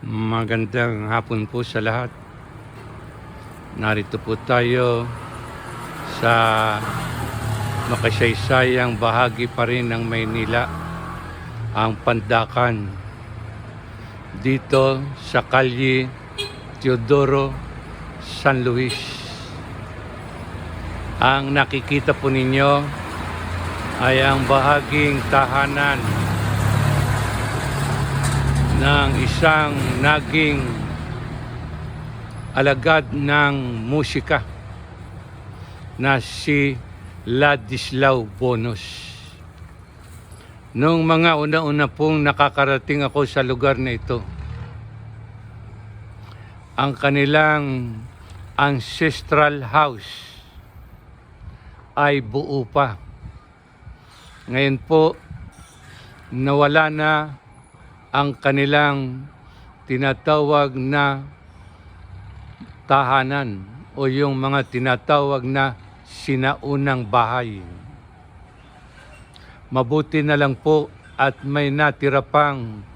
Magandang hapon po sa lahat. Narito po tayo sa makasaysayang bahagi pa rin ng Maynila, ang Pandacan. Dito sa Kalye Teodoro, San Luis. Ang nakikita po ninyo ay ang bahaging tahanan ng isang naging alagad ng musika na si Ladislao Bonos. Noong mga una-una pong nakakarating ako sa lugar na ito, ang kanilang ancestral house ay buo pa. Ngayon po, nawala na ang kanilang tinatawag na tahanan o yung mga tinatawag na sinaunang bahay. Mabuti na lang po at may natira pang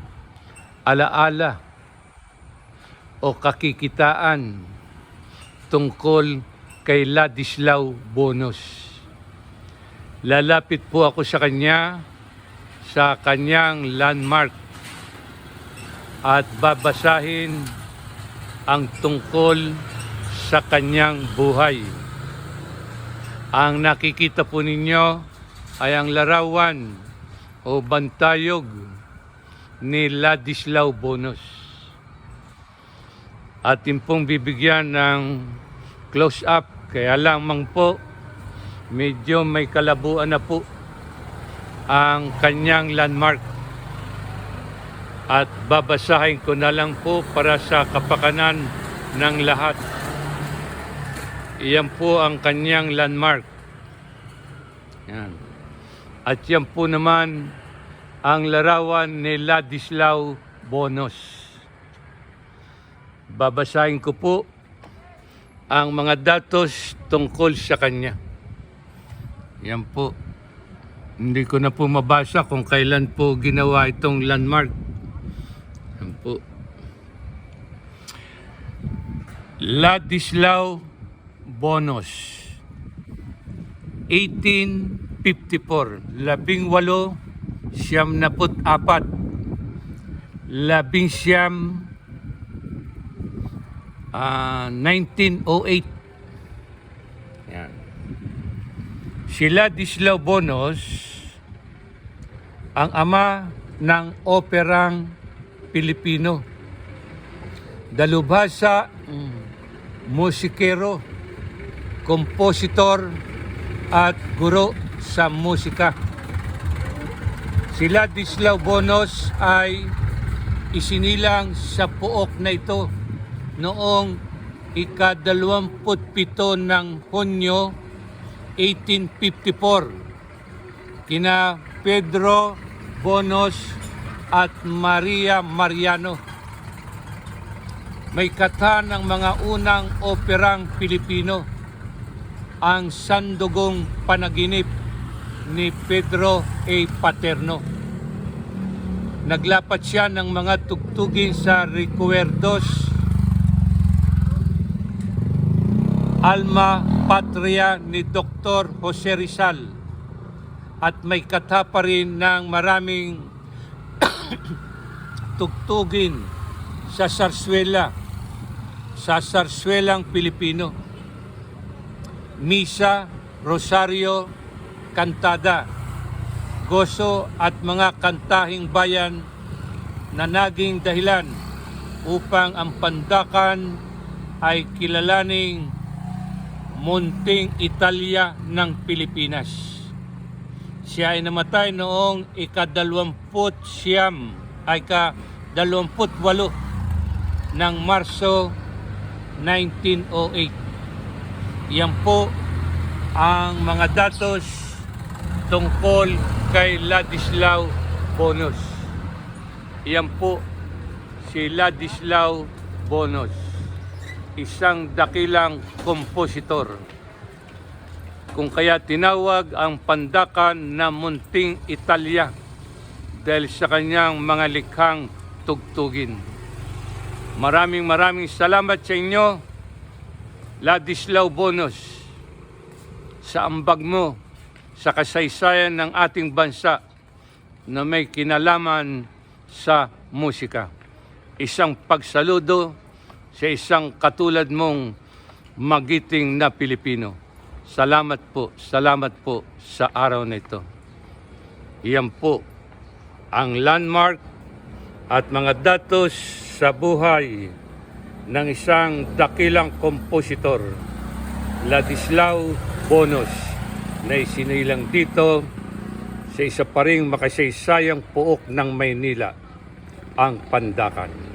alaala o kakikitaan tungkol kay Ladislao Bonos. Lalapit po ako sa kanya sa kanyang landmark at babasahin ang tungkol sa kanyang buhay. Ang nakikita po ninyo ay ang larawan o bantayog ni Ladislao Bonos. Atin pong bibigyan ng close-up, kaya lamang po medyo may kalabuan na po ang kanyang landmark. At babasahin ko na lang po para sa kapakanan ng lahat. Iyan po ang kanyang landmark. Yan. At yan po naman ang larawan ni Ladislao Bonos. Babasahin ko po ang mga datos tungkol sa kanya. Yan po. Hindi ko na po mabasa kung kailan po ginawa itong landmark. Yan po. Ladislao Bonos, 1854, 1874, 1908. Yan. Si Ladislao Bonos, ang ama ng operang Pilipino, dalubhasa, musikero, kompositor at guro sa musika. Si Ladislao Bonos ay isinilang sa pook na ito noong ika-27 ng Hunyo 1854 kina Pedro Bonos at Maria Mariano. May kata ng mga unang operang Pilipino, ang Sandugong Panaginip ni Pedro A. Paterno. Naglapat siya ng mga tugtugin sa Recuerdos, Alma Patria ni Dr. Jose Rizal, at may kata pa rin ng maraming tugtugin sa sarswela, sa sarswelang Pilipino, misa, rosaryo, kantada, goso at mga kantahing bayan na naging dahilan upang ang Pandacan ay kilalaning munting Italya ng Pilipinas. Siya ay namatay noong ika-28 ng Marso 1908. Yan po ang mga datos tungkol kay Ladislao Bonos. Yan po si Ladislao Bonos, isang dakilang kompositor. Kung kaya tinawag ang Pandacan na munting Italya dahil sa kanyang mga likhang tugtugin. Maraming salamat sa inyo, Ladislao Bonos, sa ambag mo sa kasaysayan ng ating bansa na may kinalaman sa musika. Isang pagsaludo sa isang katulad mong magiting na Pilipino. Salamat po sa araw na ito. Iyan po ang landmark at mga datos sa buhay ng isang dakilang kompositor, Ladislao Bonos, na isinilang dito sa isa pa ring makasaysayang pook ng Maynila, ang Pandakan.